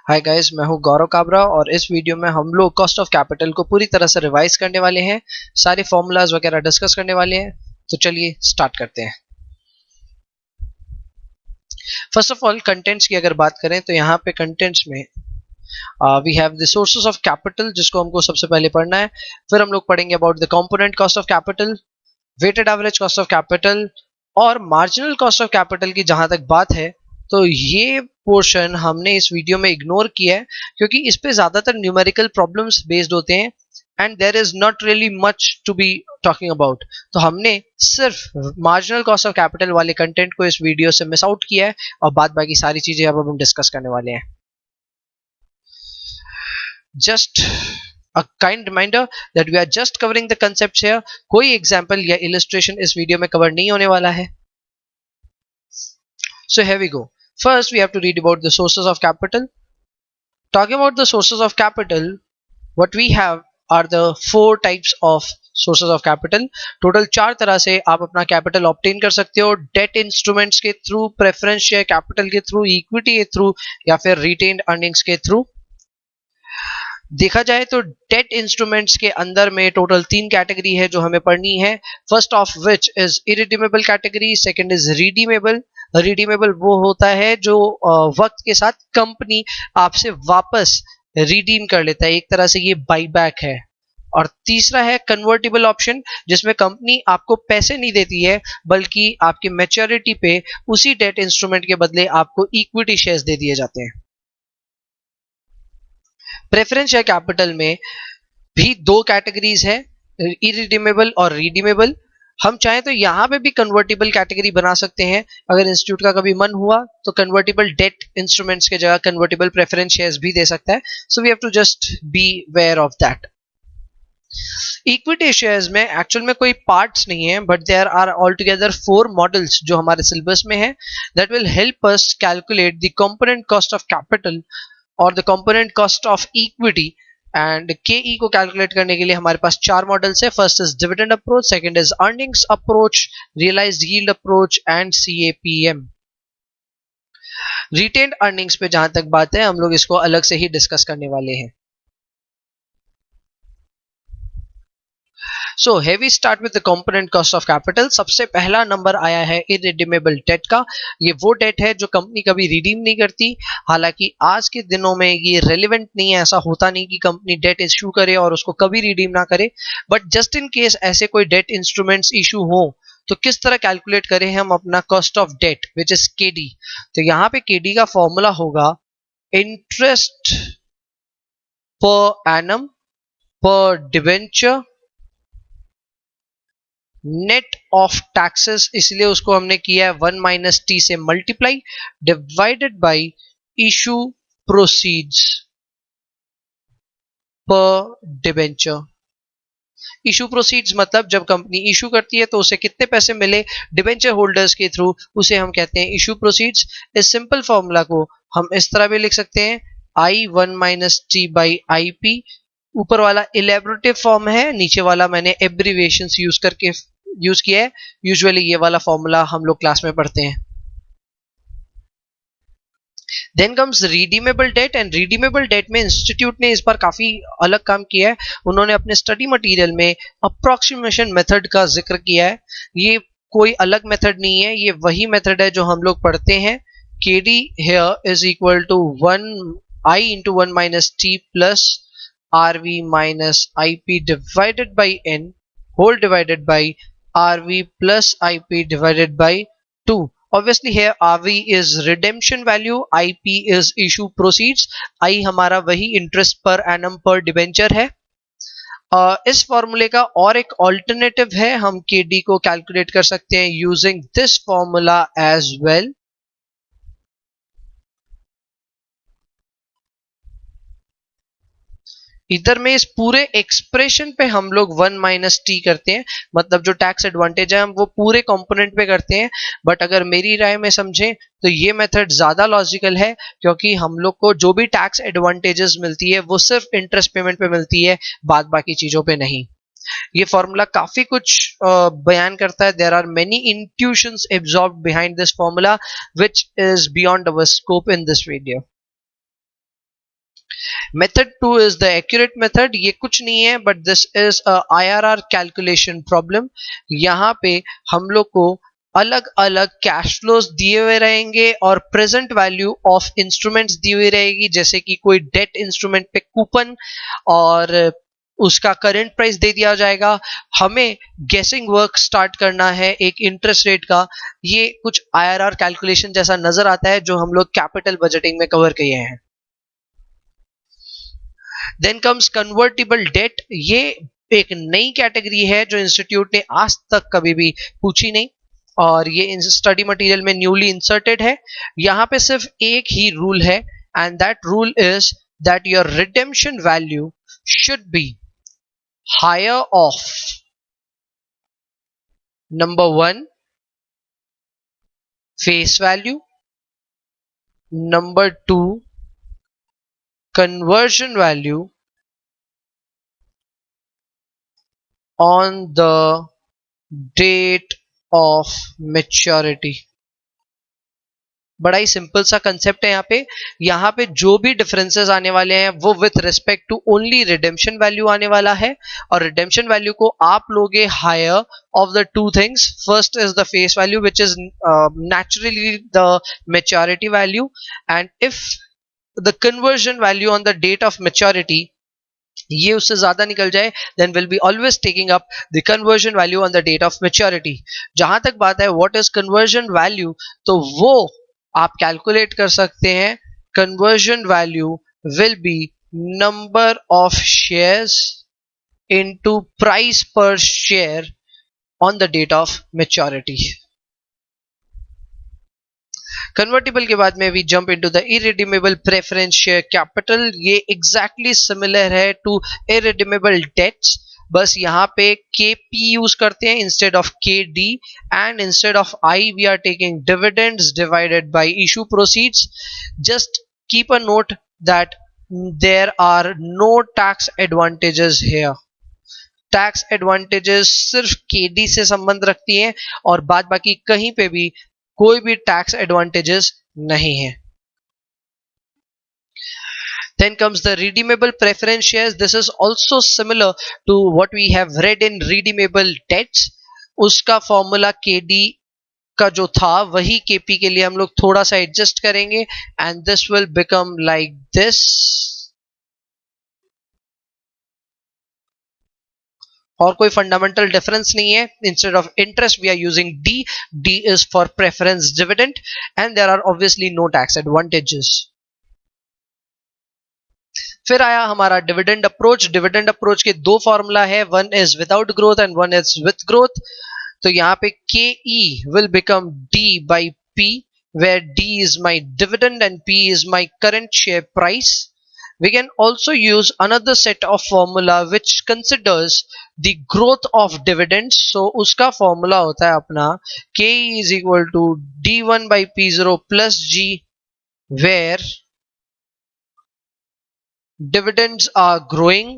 Hi guys, मैं हूं गौरव काबरा और इस वीडियो में हम लोग कॉस्ट ऑफ कैपिटल को पूरी तरह से रिवाइज करने वाले हैं। सारे फॉर्मूलाज वगैरह डिस्कस करने वाले हैं। तो चलिए स्टार्ट करते हैं। फर्स्ट ऑफ ऑल कंटेंट्स की अगर बात करें तो यहाँ पे कंटेंट्स में we have the sources of capital, जिसको हमको सबसे पहले पढ़ना है। फिर हम लोग पढ़ेंगे about the component cost of capital, weighted average cost of capital और मार्जिनल कॉस्ट ऑफ कैपिटल की जहां तक बात है तो ये पोर्शन हमने इस वीडियो में इग्नोर किया है, क्योंकि इस पे ज्यादातर न्यूमेरिकल प्रॉब्लम्स बेस्ड होते हैं and there is not really much to be talking about. तो हमने सिर्फ मार्जिनल कॉस्ट ऑफ कैपिटल वाले कंटेंट को इस वीडियो से मिस आउट किया है और बाद बाकी सारी चीजें अब हम डिस्कस करने वाले हैं। Just a kind reminder that we are just covering the concepts here. कोई एग्जाम्पल या इलस्ट्रेशन इस वीडियो में कवर नहीं होने वाला है। So here we go. First we have to read about the sources of capital. Talking about the sources of capital, what we have are the four types of sources of capital. Total 4 तरह से आप अपना capital obtain कर सकते हो, debt instruments के through, preference share capital के through, equity के थ्रू या फिर रिटेन्ड अर्निंग्स के थ्रू। देखा जाए तो डेट इंस्ट्रूमेंट्स के अंदर में टोटल 3 कैटेगरी है जो हमें पढ़नी है। First of which is irredeemable category, second is redeemable. Redeemable वो होता है जो वक्त के साथ कंपनी आपसे वापस रिडीम कर लेता है, एक तरह से ये बाईबैक है। और तीसरा है कन्वर्टिबल ऑप्शन, जिसमें कंपनी आपको पैसे नहीं देती है बल्कि आपके मैच्योरिटी पे उसी डेट इंस्ट्रूमेंट के बदले आपको इक्विटी शेयर्स दे दिए जाते हैं। प्रेफरेंस शेयर कैपिटल में भी 2 कैटेगरीज है, इरिडीमेबल और रिडीमेबल। हम चाहें तो यहाँ पे भी कन्वर्टिबल कैटेगरी बना सकते हैं। अगर इंस्टीट्यूट का कभी मन हुआ तो कन्वर्टिबल डेट इंस्ट्रूमेंट्स के जगह कन्वर्टिबल प्रेफरेंस शेयर्स भी दे सकता है। So we have to just be aware of that. Equity shares में एक्चुअल में कोई पार्ट्स नहीं है, but there are all together 4 models जो हमारे सिलेबस में है that will help us calculate the component cost of capital और the component cost of equity. And K E को कैलकुलेट करने के लिए हमारे पास 4 मॉडल्स है। First is dividend approach, second is earnings approach, realised yield approach and CAPM. Retained earnings पे जहां तक बात है हम लोग इसको अलग से ही डिस्कस करने वाले हैं। So heavy start with the component cost of capital. सबसे पहला नंबर आया है इरिडीमेबल डेट का। ये वो डेट है जो कंपनी कभी रिडीम नहीं करती। हालांकि आज के दिनों में ये रेलिवेंट नहीं है, ऐसा होता नहीं कि कंपनी डेट इश्यू करे और उसको कभी रिडीम ना करे, बट जस्ट इन केस ऐसे कोई डेट इंस्ट्रूमेंट्स इशू हो तो किस तरह कैलकुलेट करें हम अपना cost of debt, which is KD. तो यहाँ पे केडी का फॉर्मूला होगा इंटरेस्ट पर एनम पर डिवेंचर नेट ऑफ टैक्सेस, इसलिए उसको हमने किया है 1 माइनस टी से multiply, divided by issue proceeds पर डिबेंचर। इशू प्रोसीड्स मतलब जब कंपनी इशू करती है तो उसे कितने पैसे मिले डिबेंचर होल्डर्स के थ्रू, उसे हम कहते हैं इशू प्रोसीड्स। इस सिंपल फॉर्मूला को हम इस तरह भी लिख सकते हैं, आई 1 minus T by I P. ऊपर वाला इलेबोरेटिव फॉर्म है, नीचे वाला मैंने एब्रीविएशंस यूज किया है। यूजुअली ये वाला फॉर्मूला हम लोग क्लास में पढ़ते हैं। Then comes redeemable debt, and redeemable debt में इंस्टीट्यूट ने इस बार काफी अलग काम किया है। उन्होंने अपने स्टडी मटेरियल में अप्रोक्सीमेशन मेथड का जिक्र किया है। ये कोई अलग मेथड नहीं है, ये वही मेथड है जो हम लोग पढ़ते हैं। KD here is equal to 1 I into 1 minus T plus RV minus IP divided by N whole divided by RV plus IP divided by 2. Obviously here RV is redemption value, IP is issue proceeds, I हमारा वही interest per annum पर debenture है। इस फॉर्मूले का और एक alternative है, हम KD को कैलकुलेट कर सकते हैं using this formula as well. इधर में इस पूरे एक्सप्रेशन पे हम लोग 1 माइनस टी करते हैं, मतलब जो टैक्स एडवांटेज है हम वो पूरे कंपोनेंट पे करते हैं। बट अगर मेरी राय में समझें तो ये मेथड ज्यादा लॉजिकल है, क्योंकि हम लोग को जो भी टैक्स एडवांटेजेस मिलती है वो सिर्फ इंटरेस्ट पेमेंट पे मिलती है, बाद बाकी चीजों पे नहीं। ये फॉर्मूला काफी कुछ बयान करता है। There are many intuitions absorbed behind this formula which is beyond our scope in this video. Method 2 is the accurate method. ये कुछ नहीं है but this is a IRR calculation problem. यहाँ पे हम लोग को अलग अलग कैश फ्लोज दिए हुए रहेंगे और प्रेजेंट वैल्यू ऑफ इंस्ट्रूमेंट्स दी हुई रहेगी, जैसे कि कोई डेट इंस्ट्रूमेंट पे कूपन और उसका करंट प्राइस दे दिया जाएगा. हमें गेसिंग वर्क स्टार्ट करना है एक इंटरेस्ट रेट का. ये कुछ IRR कैलकुलेशन जैसा नजर आता है जो हम लोग कैपिटल बजटिंग में कवर किए हैं. Then comes convertible debt. ये एक नई कैटेगरी है जो इंस्टीट्यूट ने आज तक कभी भी पूछी नहीं और ये स्टडी मटेरियल में न्यूली इंसर्टेड है. यहाँ पे सिर्फ एक ही रूल है and that rule is that your redemption value should be higher of number 1 face value, number 2 conversion value on the date of maturity. बड़ा ही सिंपल सा कंसेप्ट है. यहाँ पे जो भी डिफरेंसेस आने वाले हैं वो with respect to only redemption value आने वाला है और रिडेम्पशन वैल्यू को आप लोगे higher of the two things. First is the face value which is naturally the maturity value, and if the conversion value on the date of maturity ये उससे ज्यादा निकल जाए then we'll be always taking up the conversion value on the date of maturity. जहां तक बात है what is conversion value, तो वो आप कैलकुलेट कर सकते हैं. conversion value will be number of shares into price per share on the date of maturity. Convertible के बाद में we jump into the irredeemable preference share capital. ये एग्जैक्टली सिमिलर है टू इरिडीमेबल डेट्स, बस यहाँ पे KP यूज करते हैं instead of KD and instead of I we are taking dividends divided by issue proceeds. Just keep a note that there are no tax advantages here. Tax advantages सिर्फ KD से संबंध रखती हैं और बाद बाकी कहीं पे भी कोई भी टैक्स एडवांटेजेस नहीं है. Then comes the redeemable preference shares. This is also similar to what we have read in redeemable debts. उसका फॉर्मूला KD का जो था वही KP के लिए हम लोग थोड़ा सा एडजस्ट करेंगे and this will become like this. और कोई फंडामेंटल डिफरेंस नहीं है. Instead of interest we are using D is for preference dividend and there are obviously no tax advantages. फिर आया हमारा डिविडेंड अप्रोच. डिविडेंड अप्रोच के दो फॉर्मूला है, one is without growth and one is with growth. तो यहाँ पे KE will become D by P where D is my dividend and P is my current share price. We can also use another set of formula which considers the growth of dividends. So उसका formula होता है अपना KE is equal to D1 by P0 plus G where dividends are growing.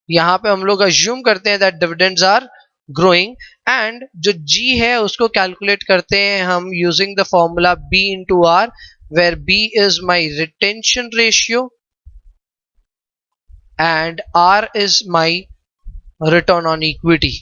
यहाँ पे हम लोग assume करते हैं that dividends are growing and जो G है उसको calculate करते हैं हम using the formula B into R where B is my retention ratio and R is my return on equity.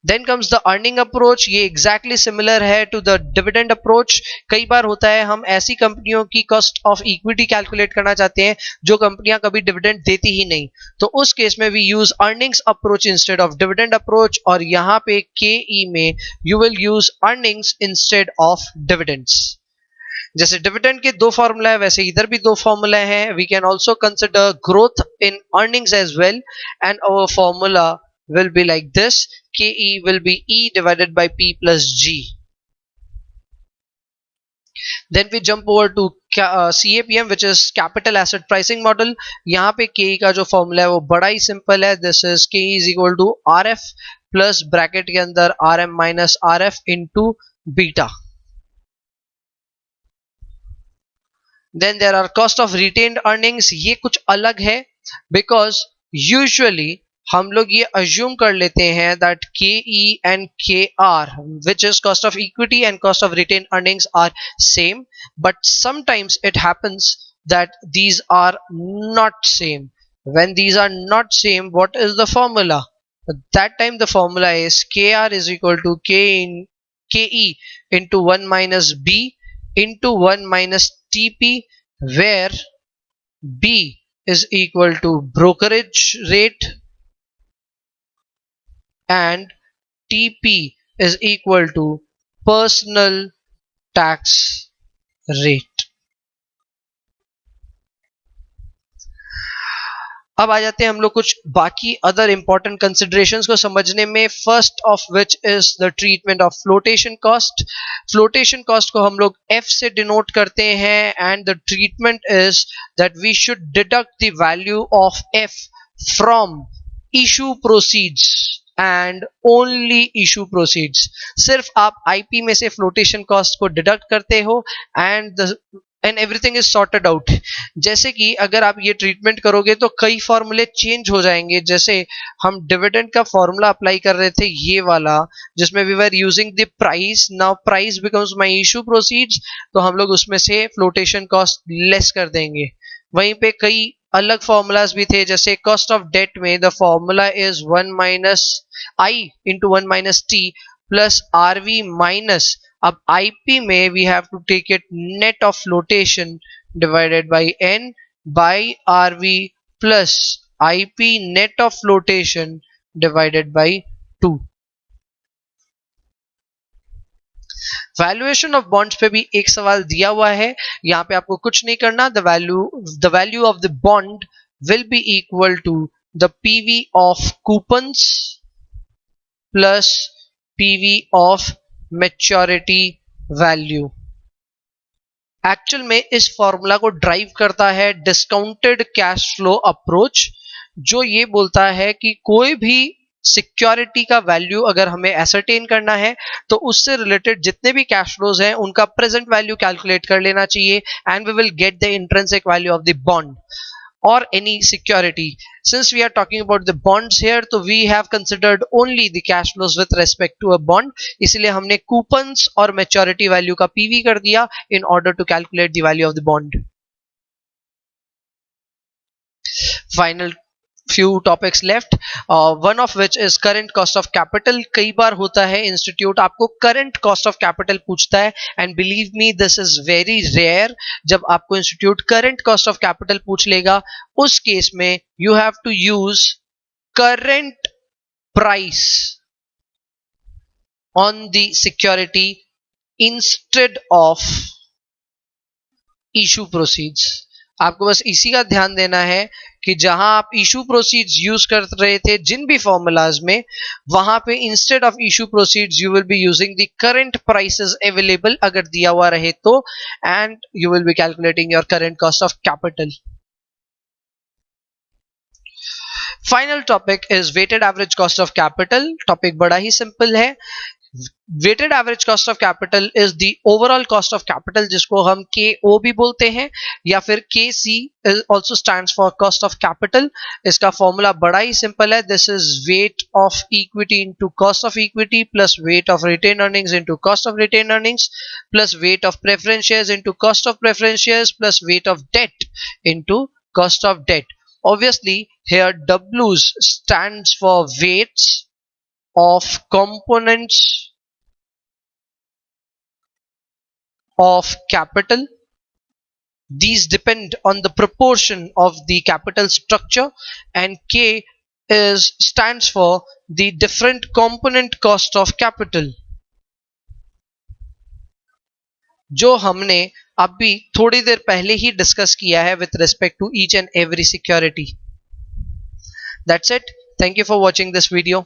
Then comes the earning approach. ये exactly similar है to the dividend approach. कई बार होता है हम ऐसी कंपनियों की cost of equity calculate करना चाहते हैं जो कंपनियां कभी dividend देती ही नहीं, तो उस केस में we use earnings approach instead of dividend approach और यहाँ पे KE में you will use earnings instead of dividends. जैसे डिविडेंड के दो फॉर्मूला है वैसे इधर भी दो फॉर्मूला है. We can also consider growth in earnings as well and our formula will be like this. KE will be E divided by P plus G. Then we jump over to CAPM which is capital asset pricing model. यहाँ पे KE का जो formula है वो बड़ा ही simple है. This is KE is equal to RF plus bracket के अंदर RM minus RF into beta. Then there are cost of retained earnings. ये कुछ अलग है because usually हम लोग ये अज्यूम कर लेते हैं that KE and KR, which is cost of equity and cost of retained earnings, are same, but sometimes it happens that these are not same. When these are not same, what is the formula? At that time the formula is KR is equal to KE into 1 minus B into 1 minus TP, where B is equal to brokerage rate and TP is equal to personal tax rate. अब आ जाते हैं हम लोग कुछ बाकी other important considerations को समझने में. First of which is the treatment of flotation cost. Flotation cost को हम लोग F से डिनोट करते हैं and the treatment is that we should deduct the value of F from issue proceeds and only issue proceeds. सिर्फ आप IP में से फ्लोटेशन कॉस्ट को डिडक्ट करते हो and everything is sorted out. जैसे कि अगर आप ये ट्रीटमेंट करोगे तो कई फॉर्मूले चेंज हो जाएंगे. जैसे हम डिविडेंड का फॉर्मूला अप्लाई कर रहे थे, ये वाला, जिसमें we were using the price. Now price becomes my issue proceeds, तो हम लोग उसमें से फ्लोटेशन कॉस्ट लेस कर देंगे. वहीं पे कई अलग फॉर्मूलाज भी थे, जैसे कॉस्ट ऑफ डेट में the formula is 1 minus I into 1 minus T plus RV minus. अब आईपी में we have to take it net of flotation divided by N by RV plus IP net of flotation divided by 2. Valuation of bonds पे भी एक सवाल दिया हुआ है. यहां पे आपको कुछ नहीं करना. The value of the bond will be equal to the PV of coupons plus PV of maturity value. Actual में इस फॉर्मूला को ड्राइव करता है डिस्काउंटेड कैश फ्लो अप्रोच, जो ये बोलता है कि कोई भी सिक्योरिटी का वैल्यू अगर हमें एसरटेन करना है तो उससे रिलेटेड जितने भी कैश फ्लोज हैं उनका प्रेजेंट वैल्यू कैलकुलेट कर लेना चाहिए and we will get the intrinsic value of the bond or any security. Since we are talking about the bonds here, तो we have considered only the cash flows with respect to a bond. इसलिए हमने coupons और maturity value का PV कर दिया in order to calculate the value of the bond. Final few topics left, one of which is current cost of capital. कई बार होता है institute आपको current cost of capital पूछता है, and believe me this is very rare. जब आपको institute current cost of capital पूछ लेगा, उस केस में you have to use current price on the security instead of issue proceeds. आपको बस इसी का ध्यान देना है कि जहां आप इशू प्रोसीड्स यूज कर रहे थे जिन भी फॉर्मूलाज में, वहां पे instead of issue proceeds you will be using the current prices available अगर दिया हुआ रहे तो, and you will be calculating your current cost of capital. Final topic is weighted average cost of capital. Topic बड़ा ही simple है. Weighted average cost of capital is the overall cost of capital, जिसको हम KO भी बोलते हैं या फिर KC also stands for cost of capital. इसका फॉर्मूला बड़ा ही सिंपल है. This is weight of equity into cost of equity plus weight of retained earnings into cost of retained earnings plus weight of preference shares into cost of preference shares plus weight of debt into cost of debt. Obviously here W's stands for weights of components of capital. These depend on the proportion of the capital structure, and K stands for the different component cost of capital, जो हमने अभी थोड़ी देर पहले ही discuss किया है with respect to each and every security. That's it. Thank you for watching this video.